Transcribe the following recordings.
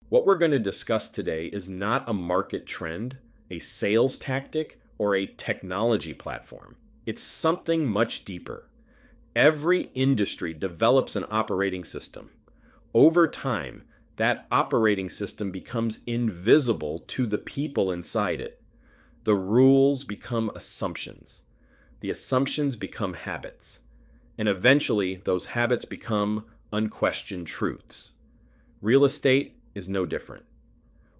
What we're going to discuss today is not a market trend, a sales tactic, or a technology platform. It's something much deeper. Every industry develops an operating system. Over time, that operating system becomes invisible to the people inside it. The rules become assumptions. The assumptions become habits. And eventually, those habits become unquestioned truths. Real estate is no different.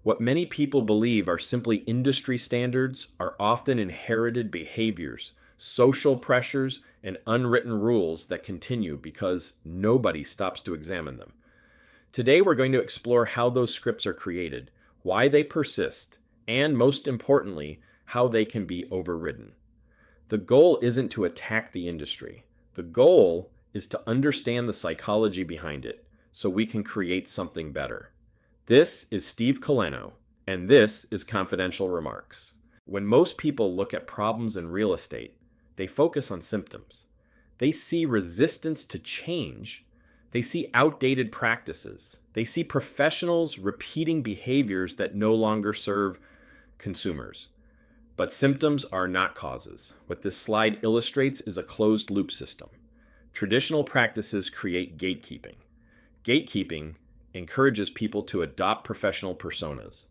What many people believe are simply industry standards are often inherited behaviors, social pressures, and unwritten rules that continue because nobody stops to examine them. Today we're going to explore how those scripts are created, why they persist, and most importantly, how they can be overridden. The goal isn't to attack the industry. The goal is to understand the psychology behind it so we can create something better. This is Steve Koleno, and this is Confidential Remarks. When most people look at problems in real estate, they focus on symptoms. They see resistance to change. They see outdated practices. They see professionals repeating behaviors that no longer serve consumers. But symptoms are not causes. What this slide illustrates is a closed loop system. Traditional practices create gatekeeping. Gatekeeping encourages people to adopt professional personas.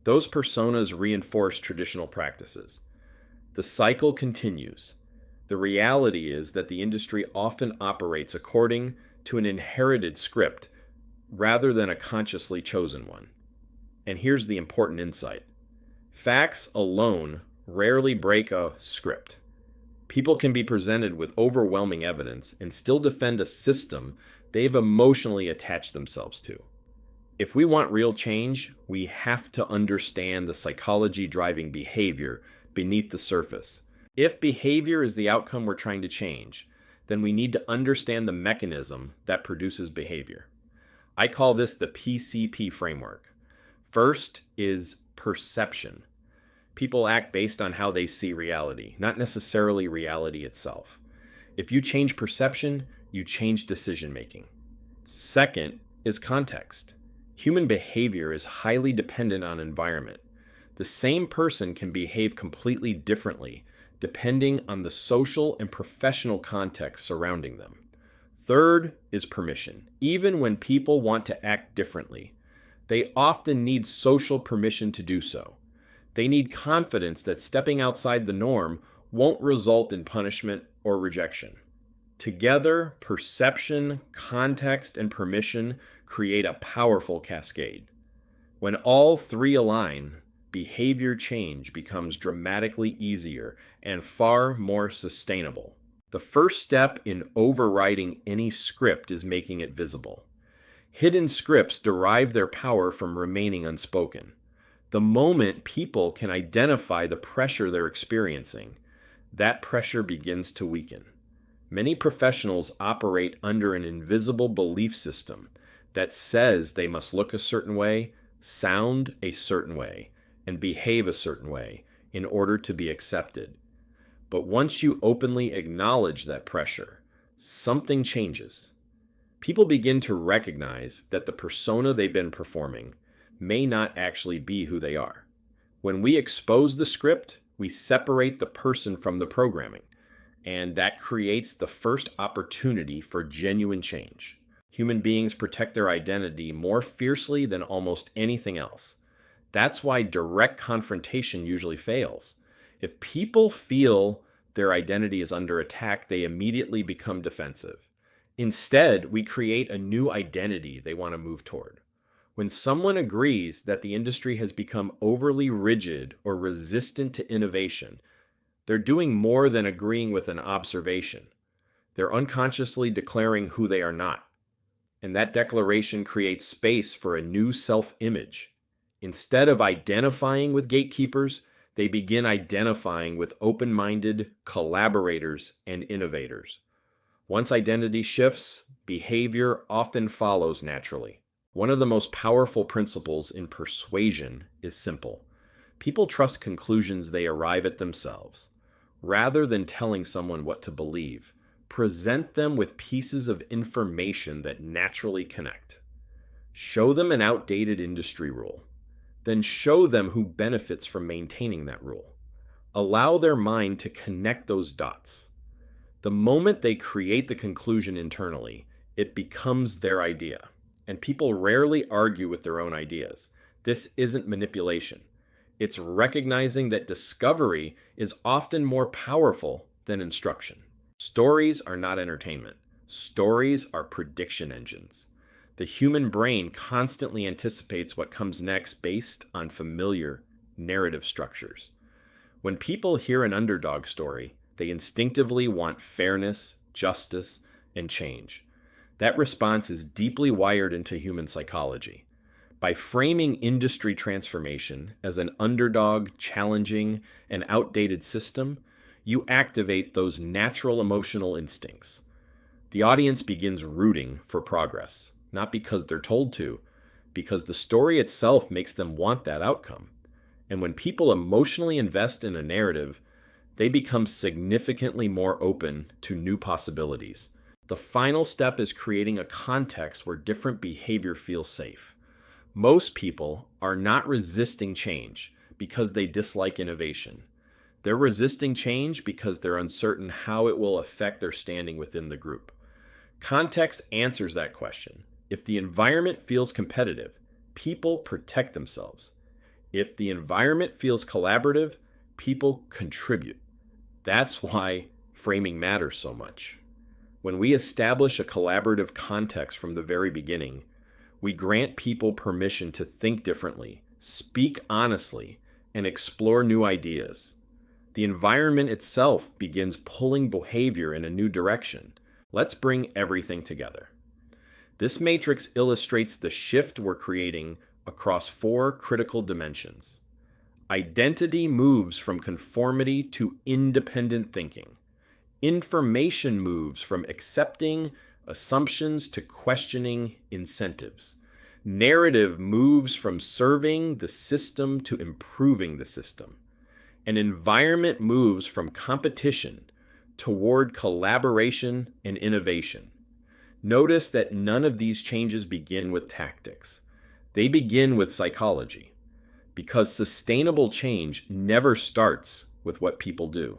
Those personas reinforce traditional practices. The cycle continues. The reality is that the industry often operates according to an inherited script rather than a consciously chosen one. And here's the important insight. Facts alone rarely break a script. People can be presented with overwhelming evidence and still defend a system they've emotionally attached themselves to. If we want real change, we have to understand the psychology driving behavior beneath the surface. If behavior is the outcome we're trying to change, then we need to understand the mechanism that produces behavior. I call this the PCP framework. First is perception. People act based on how they see reality, not necessarily reality itself. If you change perception, you change decision making. Second is context. Human behavior is highly dependent on environment. The same person can behave completely differently depending on the social and professional context surrounding them. Third is permission. Even when people want to act differently, they often need social permission to do so. They need confidence that stepping outside the norm won't result in punishment or rejection. Together, perception, context, and permission create a powerful cascade. When all three align, behavior change becomes dramatically easier and far more sustainable. The first step in overriding any script is making it visible. Hidden scripts derive their power from remaining unspoken. The moment people can identify the pressure they're experiencing, that pressure begins to weaken. Many professionals operate under an invisible belief system that says they must look a certain way, sound a certain way, and behave a certain way in order to be accepted. But once you openly acknowledge that pressure, something changes. People begin to recognize that the persona they've been performing may not actually be who they are. When we expose the script, we separate the person from the programming, and that creates the first opportunity for genuine change. Human beings protect their identity more fiercely than almost anything else. That's why direct confrontation usually fails. If people feel their identity is under attack, they immediately become defensive. Instead, we create a new identity they want to move toward. When someone agrees that the industry has become overly rigid or resistant to innovation, they're doing more than agreeing with an observation. They're unconsciously declaring who they are not. And that declaration creates space for a new self-image. Instead of identifying with gatekeepers, they begin identifying with open-minded collaborators and innovators. Once identity shifts, behavior often follows naturally. One of the most powerful principles in persuasion is simple. People trust conclusions they arrive at themselves. Rather than telling someone what to believe, present them with pieces of information that naturally connect. Show them an outdated industry rule. Then show them who benefits from maintaining that rule. Allow their mind to connect those dots. The moment they create the conclusion internally, it becomes their idea. And people rarely argue with their own ideas. This isn't manipulation. It's recognizing that discovery is often more powerful than instruction. Stories are not entertainment. Stories are prediction engines. The human brain constantly anticipates what comes next based on familiar narrative structures. When people hear an underdog story, they instinctively want fairness, justice, and change. That response is deeply wired into human psychology. By framing industry transformation as an underdog, challenging, and outdated system, you activate those natural emotional instincts. The audience begins rooting for progress, not because they're told to, because the story itself makes them want that outcome. And when people emotionally invest in a narrative, they become significantly more open to new possibilities. The final step is creating a context where different behavior feels safe. Most people are not resisting change because they dislike innovation. They're resisting change because they're uncertain how it will affect their standing within the group. Context answers that question. If the environment feels competitive, people protect themselves. If the environment feels collaborative, people contribute. That's why framing matters so much. When we establish a collaborative context from the very beginning, we grant people permission to think differently, speak honestly, and explore new ideas. The environment itself begins pulling behavior in a new direction. Let's bring everything together. This matrix illustrates the shift we're creating across 4 critical dimensions. Identity moves from conformity to independent thinking. Information moves from accepting assumptions to questioning incentives. Narrative moves from serving the system to improving the system. And environment moves from competition toward collaboration and innovation. Notice that none of these changes begin with tactics. They begin with psychology. Because sustainable change never starts with what people do.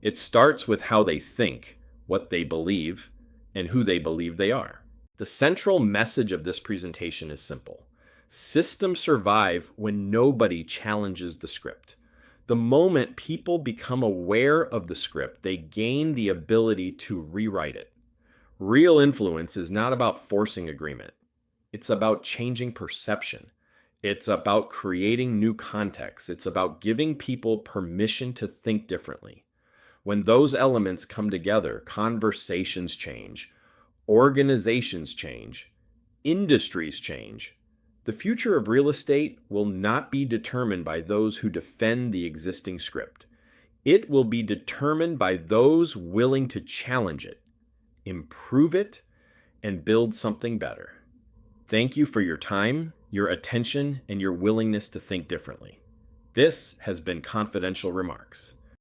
It starts with how they think, what they believe, and who they believe they are. The central message of this presentation is simple. Systems survive when nobody challenges the script. The moment people become aware of the script, they gain the ability to rewrite it. Real influence is not about forcing agreement. It's about changing perception. It's about creating new contexts. It's about giving people permission to think differently. When those elements come together, conversations change, organizations change, industries change. The future of real estate will not be determined by those who defend the existing script. It will be determined by those willing to challenge it, improve it, and build something better. Thank you for your time, your attention, and your willingness to think differently. This has been Confidential Remarks.